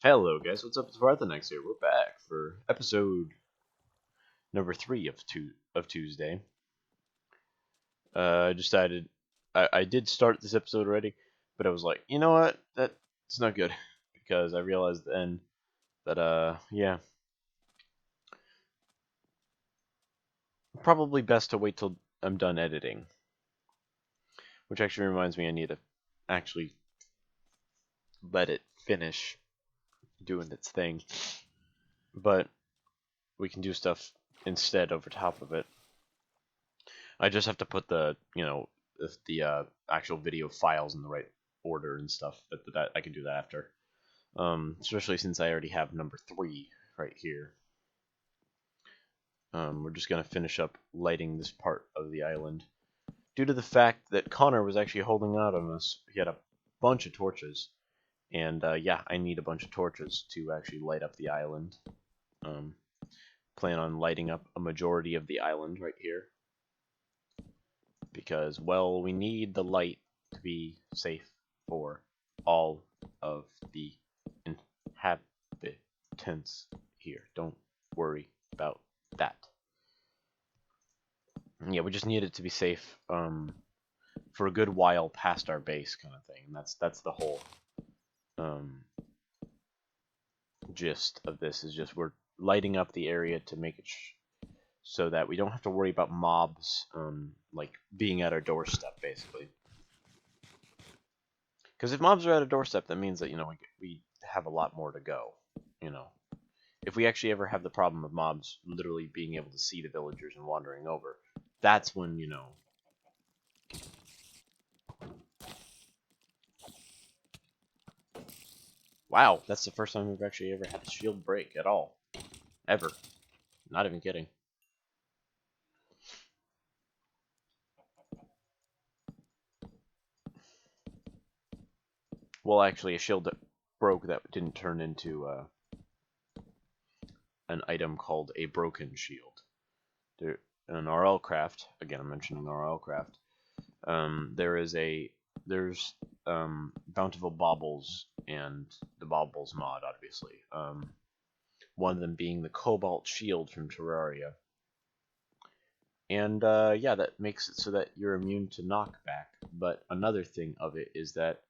Hello guys, what's up? It's Parthenex here. We're back for episode number 3 of Tuesday. I decided I did start this episode already, but I was like, you know what? That's not good because I realized then that yeah, probably best to wait till I'm done editing. Which actually reminds me I need to actually let it finish doing its thing. But we can do stuff instead over top of it. I just have to put the actual video files in the right order and stuff. But that I can do that after. Especially since I already have number 3 right here. We're just gonna finish up lighting this part of the island. Due to the fact that Connor was actually holding out on us, he had a bunch of torches, and yeah, I need a bunch of torches to actually light up the island. Plan on lighting up a majority of the island right here. Because, well, we need the light to be safe for all of the inhabitants here. Don't worry about that. Yeah, we just need it to be safe for a good while past our base kind of thing. And that's the whole gist of this, is just we're lighting up the area to make it so that we don't have to worry about mobs like being at our doorstep, basically. Because if mobs are at our doorstep, that means that we have a lot more to go. If we actually ever have the problem of mobs literally being able to see the villagers and wandering over, that's when Wow, that's the first time we've actually ever had a shield break at all, ever. Not even kidding. Well, actually, a shield that broke that didn't turn into an item called a broken shield. There, in RL Craft, again, I'm mentioning RL Craft. There's Bountiful Baubles and the Baubles mod, obviously. One of them being the Cobalt Shield from Terraria. And yeah, that makes it so that you're immune to knockback. But another thing of it is that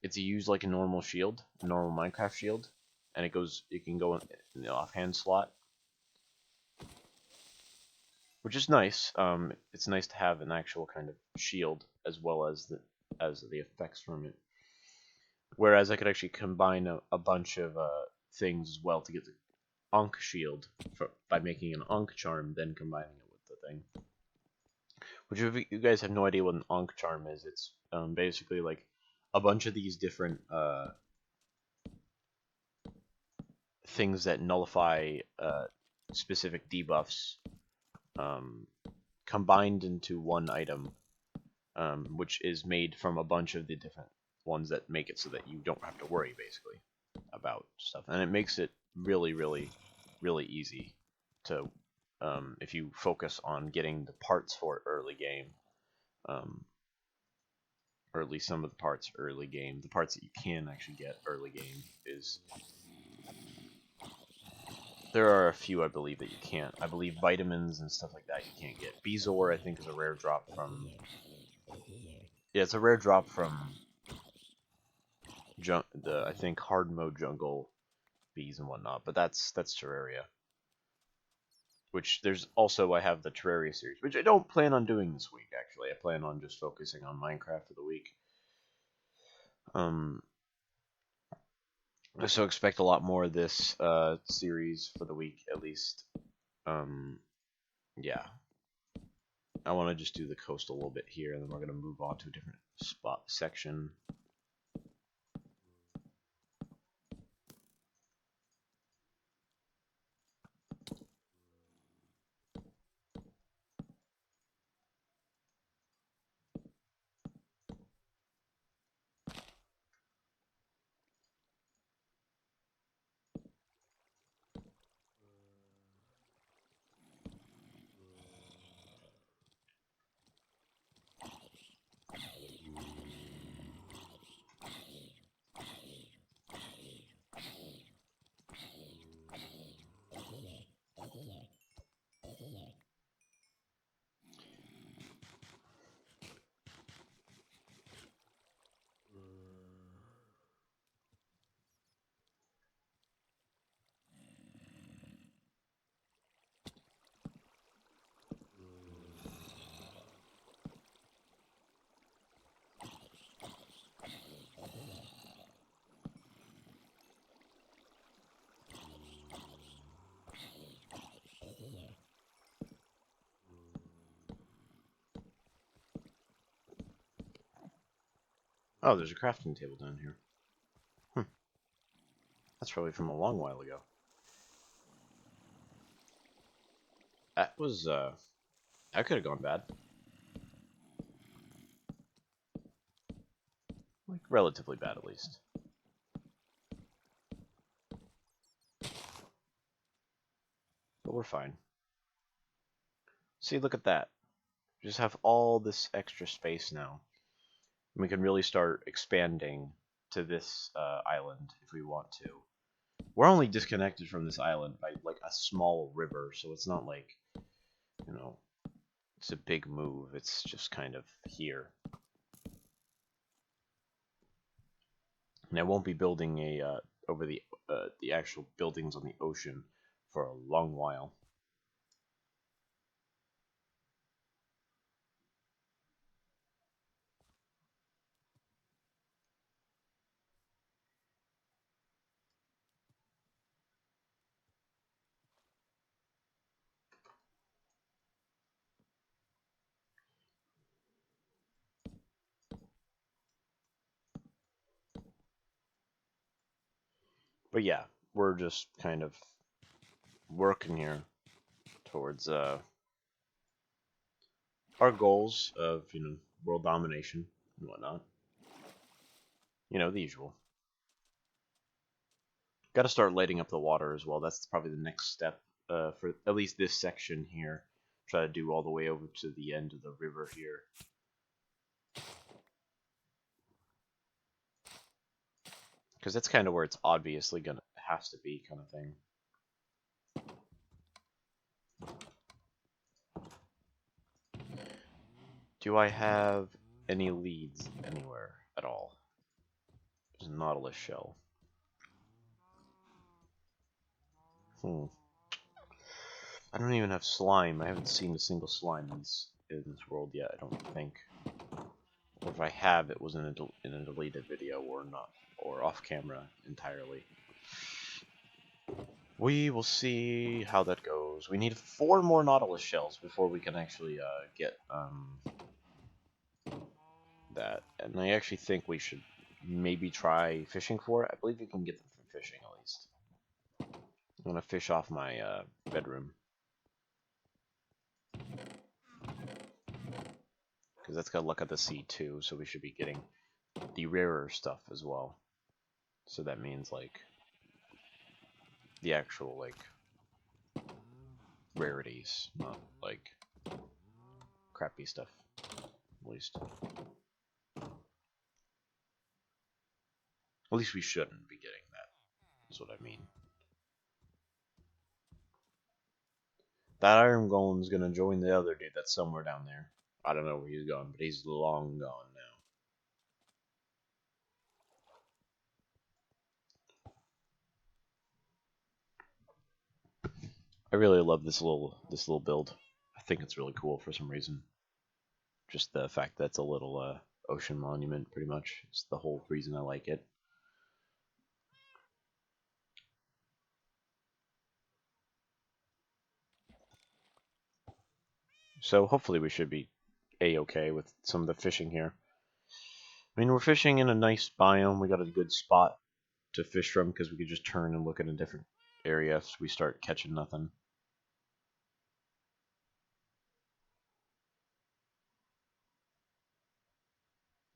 it's used like a normal shield, a normal Minecraft shield, and it can go in the offhand slot, which is nice. It's nice to have an actual kind of shield as well as the effects from it. Whereas I could actually combine a bunch of things as well to get the Ankh shield by making an Ankh charm, then combining it with the thing. Which, if you guys have no idea what an Ankh charm is, it's basically like a bunch of these different things that nullify specific debuffs combined into one item, which is made from a bunch of the different ones that make it so that you don't have to worry, basically, about stuff. And it makes it really, really, really easy to, if you focus on getting the parts for it early game, or at least some of the parts early game. The parts that you can actually get early game is... There are a few, I believe, that you can't. I believe vitamins and stuff like that you can't get. Bezoar, I think, is a rare drop from... Yeah, it's a rare drop from I think, hard mode jungle bees and whatnot, but that's Terraria. Which there's also, I have the Terraria series, which I don't plan on doing this week, actually. I plan on just focusing on Minecraft for the week. So expect a lot more of this series for the week, at least. Yeah. I want to just do the coast a little bit here, and then we're going to move on to a different section. Oh, there's a crafting table down here. That's probably from a long while ago. That was, that could have gone bad. Like, relatively bad, at least. But we're fine. See, look at that. We just have all this extra space now. And we can really start expanding to this island if we want to. We're only disconnected from this island by, like, a small river, so it's not like, you know, it's a big move. It's just kind of here. And I won't be building a over the actual buildings on the ocean for a long while. But yeah, we're just kind of working here towards our goals of, you know, world domination and whatnot. You know, the usual. Got to start lighting up the water as well. That's probably the next step for at least this section here. Try to do all the way over to the end of the river here. Because that's kind of where it's obviously gonna has to be, kind of thing. Do I have any leads anywhere at all? There's a Nautilus shell. I don't even have slime. I haven't seen a single slime in this world yet, I don't think. Or if I have, it was in a deleted video or not, or off camera entirely. We will see how that goes. We need 4 more Nautilus shells before we can actually get that. And I actually think we should maybe try fishing for it. I believe you can get them from fishing at least. I'm gonna fish off my bedroom. Because that's got luck at the sea too, so we should be getting the rarer stuff as well. So that means like the actual like rarities, not like crappy stuff, at least. At least we shouldn't be getting that, is what I mean. That Iron Golem's gonna join the other dude that's somewhere down there. I don't know where he's going, but he's long gone now. I really love this little build. I think it's really cool for some reason. Just the fact that it's a little ocean monument, pretty much. It's the whole reason I like it. So hopefully we should be a-okay with some of the fishing here. I mean, we're fishing in a nice biome. We got a good spot to fish from because we could just turn and look at a different area if we start catching nothing.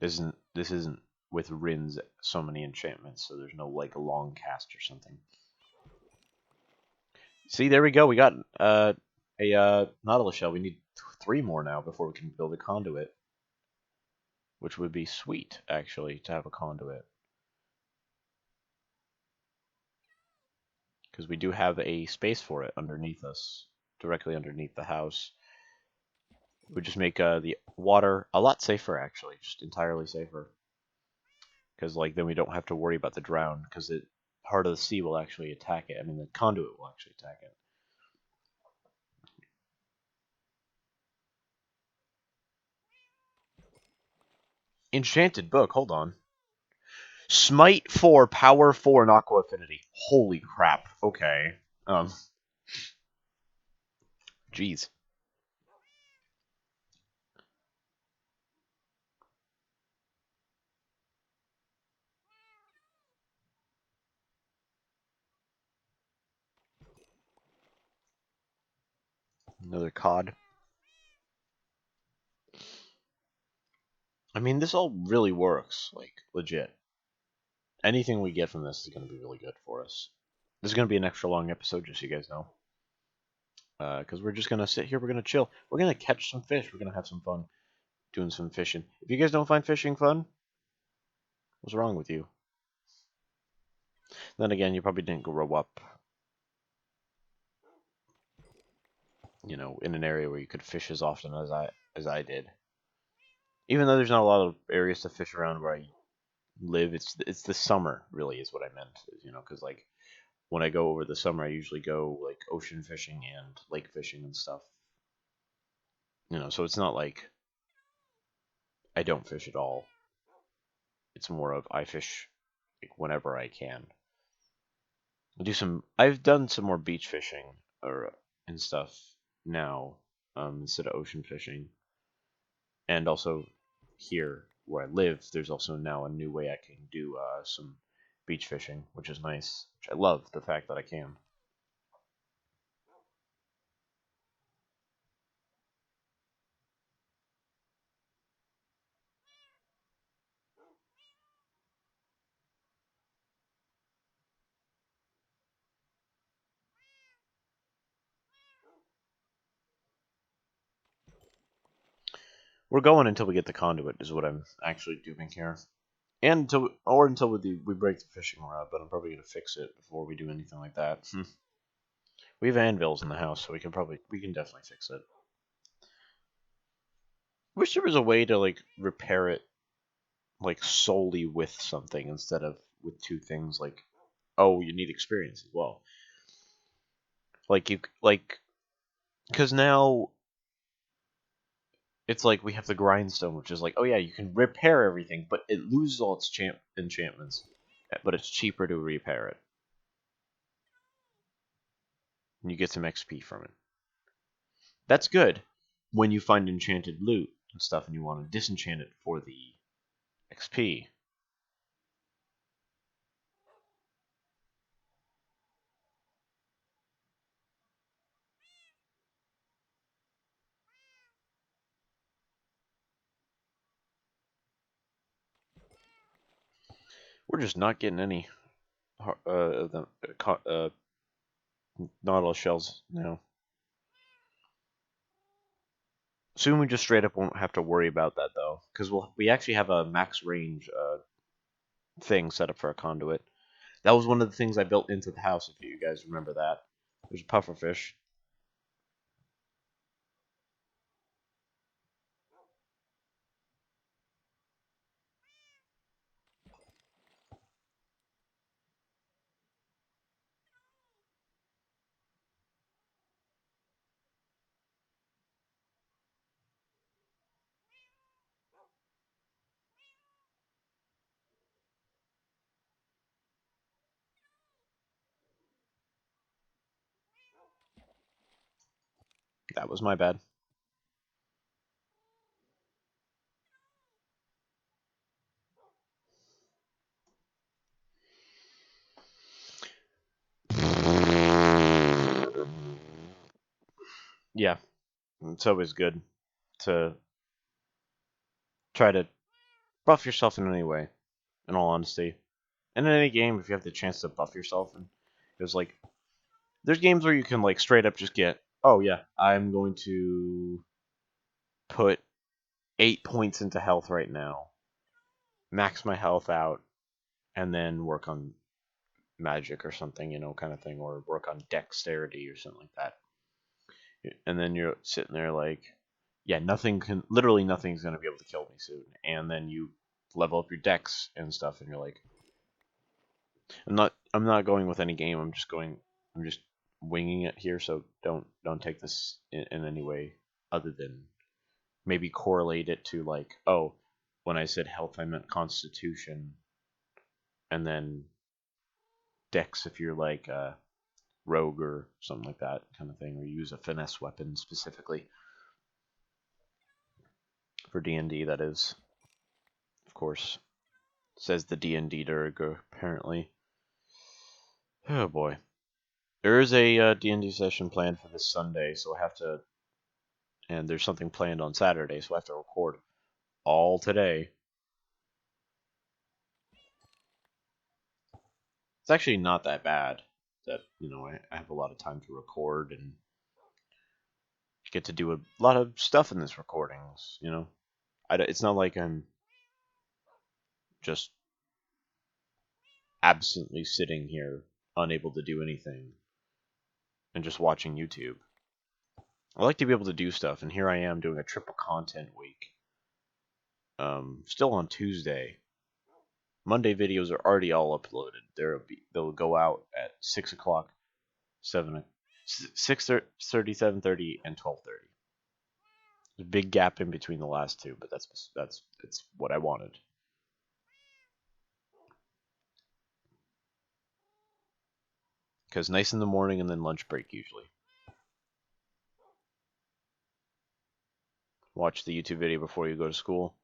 This isn't with Rin's so many enchantments, so there's no like a long cast or something. See, there we go. We got a Nautilus shell. We need 3 more now before we can build a conduit, which would be sweet actually to have a conduit, because we do have a space for it underneath us, directly underneath the house. It would just make the water a lot safer, actually, just entirely safer. Because like then we don't have to worry about the drown, because part of the sea will actually attack it. I mean, the conduit will actually attack it. Enchanted book. Hold on. Smite 4, Power 4, and Aqua Affinity. Holy crap. Okay. Jeez. Another cod. I mean, this all really works, like, legit. Anything we get from this is going to be really good for us. This is going to be an extra long episode, just so you guys know. Because we're just going to sit here, we're going to chill. We're going to catch some fish, we're going to have some fun doing some fishing. If you guys don't find fishing fun, what's wrong with you? Then again, you probably didn't grow up, you know, in an area where you could fish as often as I did. Even though there's not a lot of areas to fish around where I live, it's the summer really is what I meant, you know, because like when I go over the summer, I usually go like ocean fishing and lake fishing and stuff. You know, so it's not like I don't fish at all. It's more of I fish like whenever I can. I've done some more beach fishing or and stuff now, instead of ocean fishing. And also here where I live, there's also now a new way I can do some beach fishing, which is nice. Which I love the fact that I can. We're going until we get the conduit, is what I'm actually doing here. And until we break the fishing rod, but I'm probably gonna fix it before we do anything like that. We have anvils in the house, so we can definitely fix it. Wish there was a way to like repair it like solely with something instead of with two things. Like, oh, you need experience as well. Because now it's like we have the grindstone, which is like, oh yeah, you can repair everything, but it loses all its enchantments. But it's cheaper to repair it. And you get some XP from it. That's good when you find enchanted loot and stuff and you want to disenchant it for the XP. We're just not getting any of the Nautilus shells now. Soon we just straight up won't have to worry about that though, because we actually have a max range thing set up for a conduit. That was one of the things I built into the house. If you guys remember that, there's a pufferfish. That was my bad. Yeah, it's always good to try to buff yourself in any way, in all honesty. And in any game, if you have the chance to buff yourself, and there's like, there's games where you can like straight up just get, oh yeah, I'm going to put 8 points into health right now, max my health out, and then work on magic or something, you know, kind of thing, or work on dexterity or something like that. And then you're sitting there like, yeah, literally nothing's gonna be able to kill me soon. And then you level up your dex and stuff, and you're like, I'm not going with any game. I'm just winging it here. So don't take this in any way other than maybe correlate it to like, oh, when I said health, I meant constitution, and then dex if you're like a rogue or something like that kind of thing, or you use a finesse weapon specifically for D&D. That is, of course, says the D&D Durga, apparently. Oh boy. There is a D&D session planned for this Sunday, so I have to and there's something planned on Saturday, so I have to record all today. It's actually not that bad. That I have a lot of time to record and get to do a lot of stuff in this recordings. It's not like I'm just absently sitting here, unable to do anything, and just watching YouTube. I like to be able to do stuff, and here I am doing a triple content week. Still on Tuesday. Monday videos are already all uploaded. They'll go out at 6 o'clock, 6:30, 7:30, and 12:30. There's a big gap in between the last two, but it's what I wanted. Because nice in the morning and then lunch break usually. Watch the YouTube video before you go to school.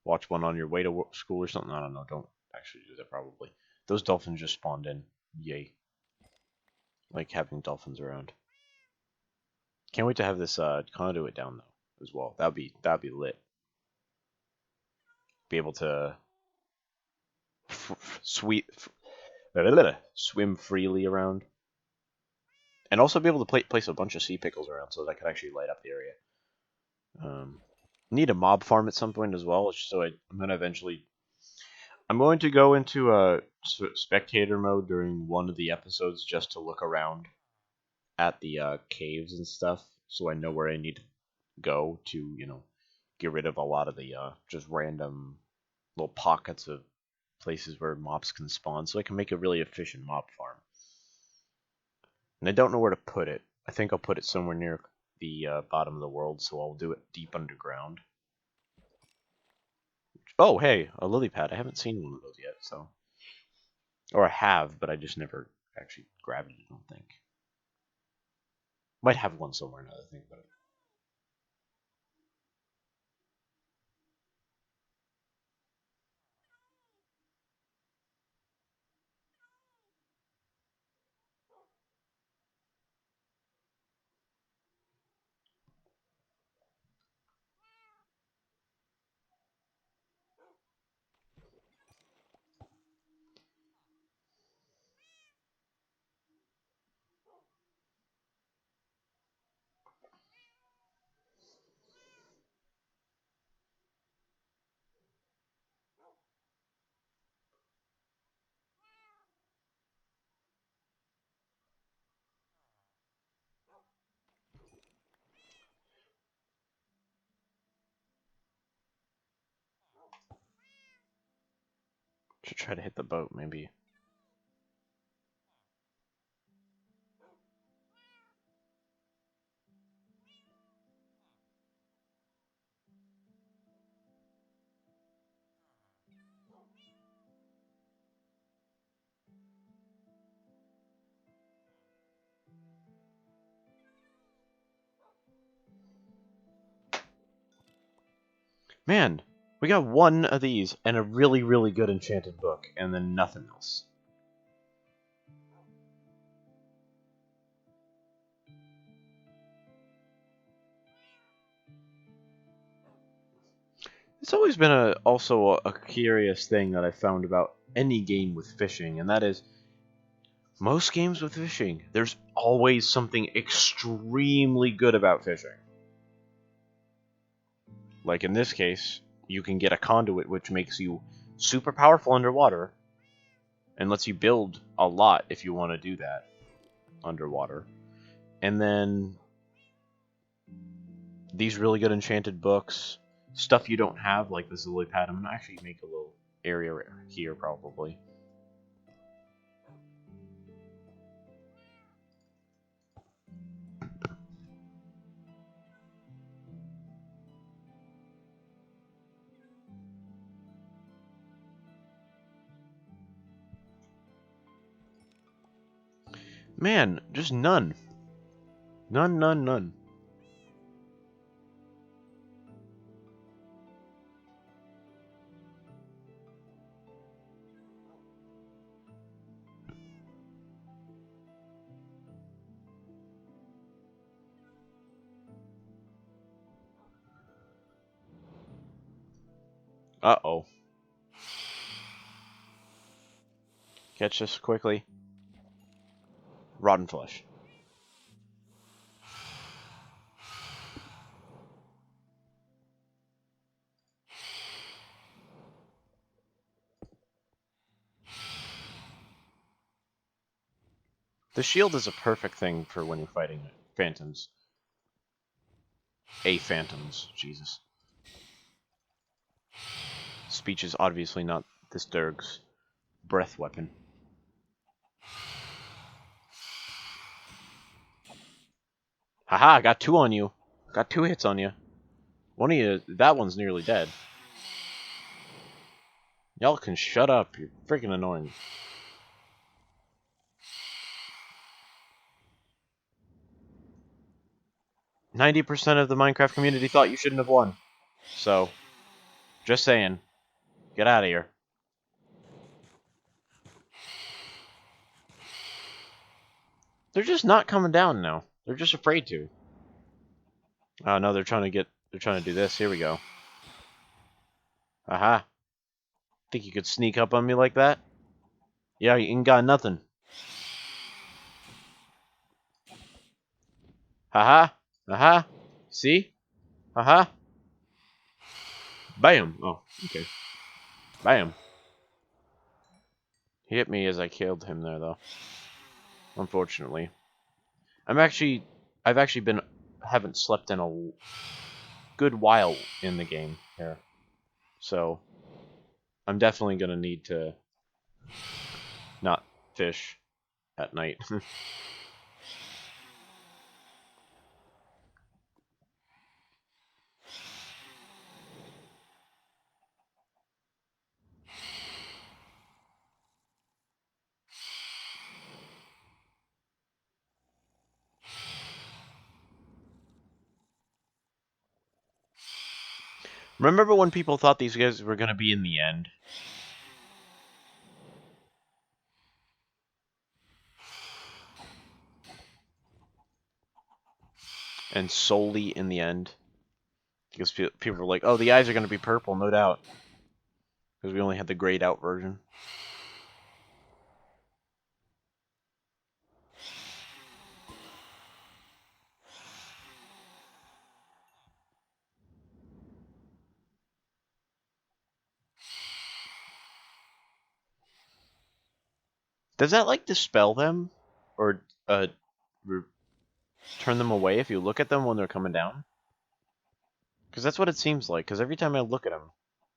Watch one on your way to school or something. I don't know. Don't actually do that probably. Those dolphins just spawned in. Yay. Like having dolphins around. Can't wait to have this conduit down though as well. That'd be lit. Be able to swim freely around. And also be able to place a bunch of sea pickles around so that I could actually light up the area. Need a mob farm at some point as well, so I'm going to go into a spectator mode during one of the episodes just to look around at the caves and stuff, so I know where I need to go to, get rid of a lot of the just random little pockets of places where mobs can spawn, so I can make a really efficient mob farm. And I don't know where to put it. I think I'll put it somewhere near the bottom of the world, so I'll do it deep underground. Oh, hey, a lily pad. I haven't seen one of those yet, so... Or I have, but I just never actually grabbed it, I don't think. Might have one somewhere now that I think about it. Should try to hit the boat, maybe. Man, we got one of these and a really, really good enchanted book, and then nothing else. It's always been also a curious thing that I found about any game with fishing, and that is, most games with fishing, there's always something extremely good about fishing. Like in this case, you can get a conduit which makes you super powerful underwater, and lets you build a lot if you want to do that underwater. And then these really good enchanted books, stuff you don't have, like this lily pad. I'm going to actually make a little area here, probably. Man, just none. None. Uh-oh. Catch this quickly. Rotten flesh. The shield is a perfect thing for when you're fighting phantoms. Phantoms, Jesus. Speech is obviously not this Durg's breath weapon. Haha, I got 2 on you. Got 2 hits on you. One of you, that one's nearly dead. Y'all can shut up. You're freaking annoying. %90 of the Minecraft community thought you shouldn't have won. So, just saying. Get out of here. They're just not coming down now. They're just afraid to. Oh no, they're trying to do this. Here we go. Aha. Think you could sneak up on me like that? Yeah, you ain't got nothing. Haha. Aha. See? Haha. Bam. Oh, okay. Bam. He hit me as I killed him there, though. Unfortunately. I've actually haven't slept in a good while in the game here. So, I'm definitely gonna need to not fish at night. Remember when people thought these guys were gonna be in the end? And solely in the end? Because people were like, oh, the eyes are gonna be purple, no doubt. Because we only had the grayed out version. Does that, like, dispel them? Or, turn them away if you look at them when they're coming down? Because that's what it seems like. Because every time I look at them,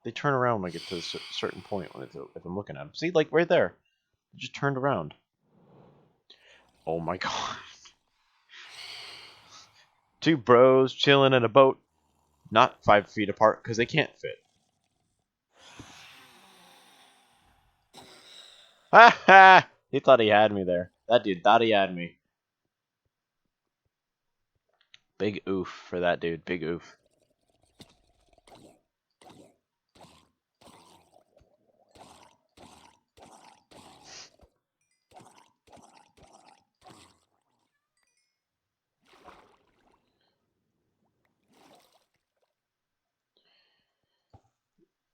they turn around when I get to a certain point when if I'm looking at them. See, like, right there. They just turned around. Oh my god. 2 bros chilling in a boat. Not 5 feet apart, because they can't fit. Ha ha! He thought he had me there. That dude thought he had me. Big oof for that dude. Big oof.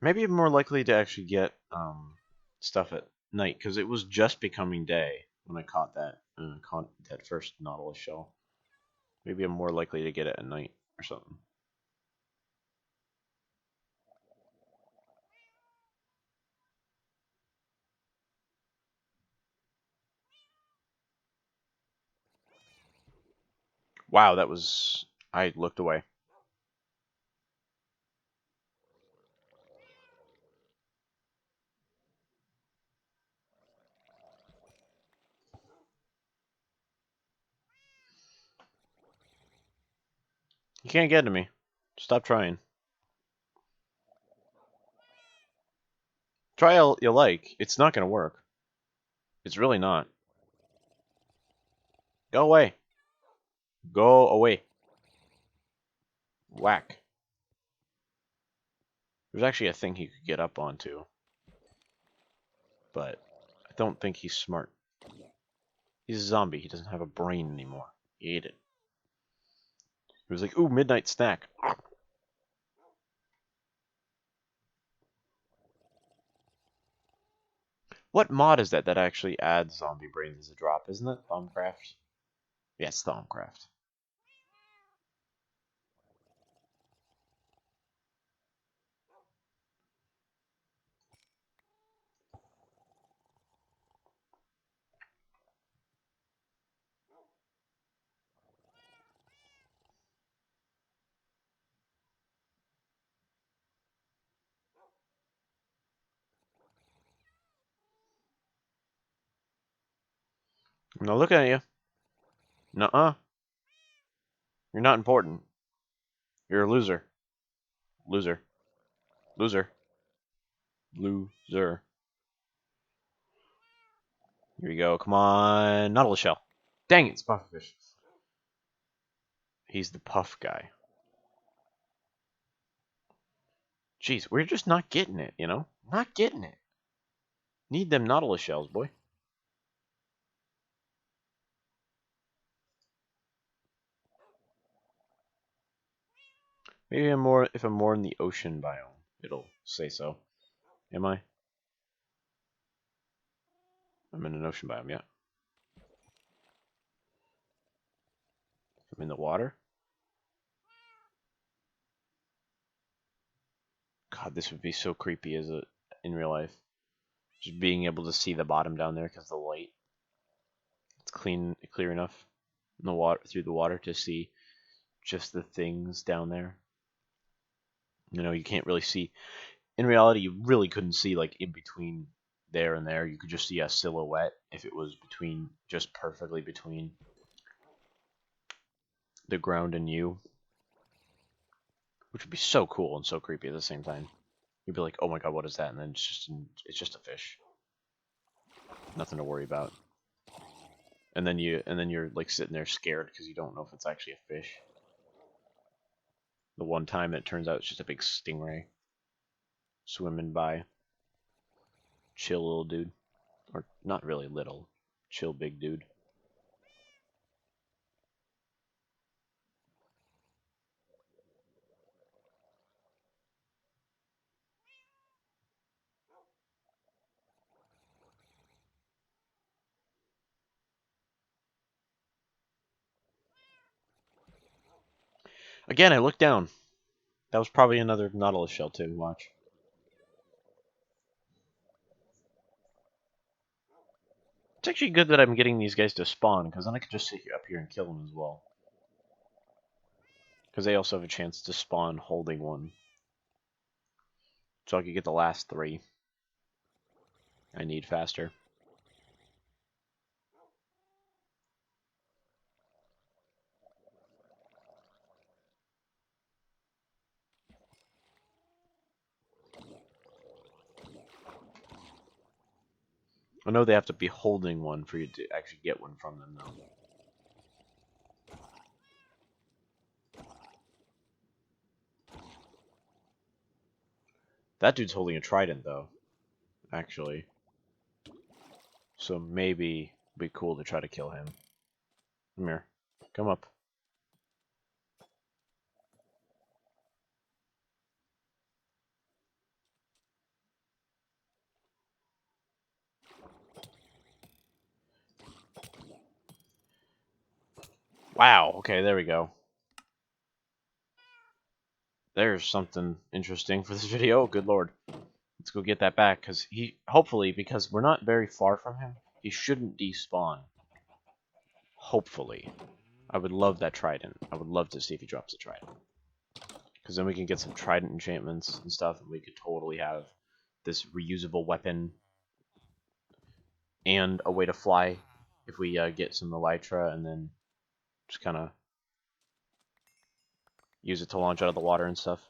Maybe I'm more likely to actually get stuff at night, because it was just becoming day when I caught that first Nautilus shell. Maybe I'm more likely to get it at night or something. Wow, that was... I looked away. You can't get to me. Stop trying. Try all you like. It's not gonna work. It's really not. Go away. Go away. Whack. There's actually a thing he could get up onto. But I don't think he's smart. He's a zombie. He doesn't have a brain anymore. He ate it. He was like, ooh, midnight snack. What mod is that actually adds zombie brains as a drop? Isn't it Thaumcraft? Yeah, it's Thaumcraft. I'm not looking at you. Nuh-uh. You're not important. You're a loser. Loser. Loser. Loser. Here we go. Come on. Nautilus shell. Dang it, it's pufferfish. He's the puff guy. Jeez, we're just not getting it, you know? Not getting it. Need them Nautilus shells, boy. Maybe if I'm more in the ocean biome, it'll say so. Am I? I'm in an ocean biome, yeah. I'm in the water. God, this would be so creepy in real life. Just being able to see the bottom down there because of the light. It's clear enough in the water through the water to see just the things down there. You know, you can't really see. In reality, you really couldn't see like in between there and there. You could just see a silhouette if it was between, just perfectly between the ground and you, which would be so cool and so creepy at the same time. You'd be like, "Oh my god, what is that?" And then it's just a fish, nothing to worry about. And then you're like sitting there scared because you don't know if it's actually a fish. The one time it turns out it's just a big stingray swimming by. Chill little dude, or not really little, chill big dude. Again, I looked down. That was probably another Nautilus shell too. Watch. It's actually good that I'm getting these guys to spawn, because then I could just sit up here and kill them as well. Because they also have a chance to spawn holding one. So I could get the last 3. I need faster. I know they have to be holding one for you to actually get one from them, though. That dude's holding a trident, though, actually. So maybe it'd be cool to try to kill him. Come here. Come up. Wow, okay, there we go. There's something interesting for this video. Good lord. Let's go get that back, because hopefully, because we're not very far from him, he shouldn't despawn. Hopefully. I would love that trident. I would love to see if he drops a trident. Because then we can get some trident enchantments and stuff, and we could totally have this reusable weapon and a way to fly if we get some elytra and then just kind of use it to launch out of the water and stuff.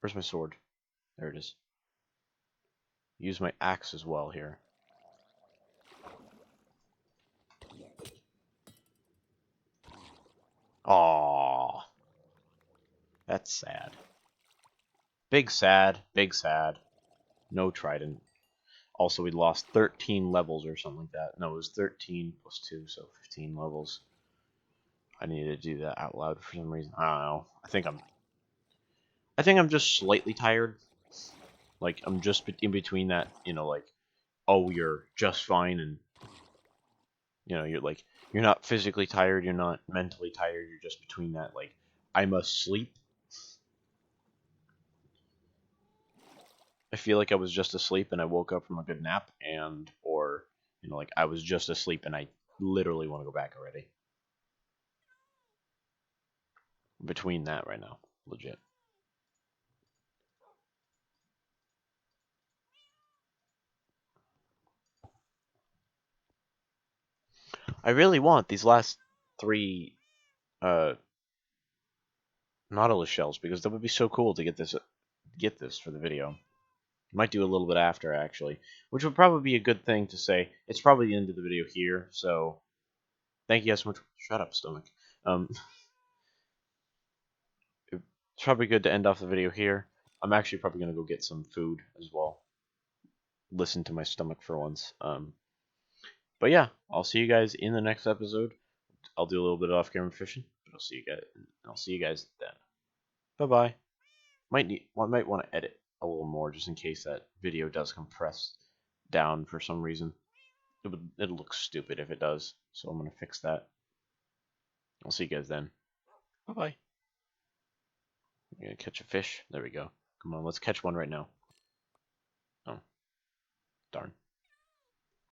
Where's my sword? There it is. Use my axe as well here. Aww. That's sad. Big sad, big sad. No trident. Also, we lost 13 levels or something like that. No, it was 13 plus 2, so 15 levels. I need to do that out loud for some reason. I don't know. I think I'm just slightly tired. Like, I'm just in between that, you know, like, oh, you're just fine, and, you know, you're not physically tired, you're not mentally tired, you're just between that, like, I must sleep. I feel like I was just asleep and I woke up from a good nap, or, you know, like, I was just asleep and I literally want to go back already. Between that right now, legit. I really want these last 3 uh, Nautilus shells, because that would be so cool to get this for the video. Might do a little bit after, actually, which would probably be a good thing to say. It's probably the end of the video here, so thank you guys so much. Shut up, stomach. Um, it's probably good to end off the video here. I'm actually probably gonna go get some food as well. Listen to my stomach for once. But yeah, I'll see you guys in the next episode. I'll do a little bit of off-camera fishing, but I'll see you guys then. Bye bye. Might want to edit a little more just in case that video does compress down for some reason. It'll look stupid if it does, so I'm gonna fix that. I'll see you guys then. Bye bye. We're gonna catch a fish. There we go. Come on, let's catch one right now. Oh, darn.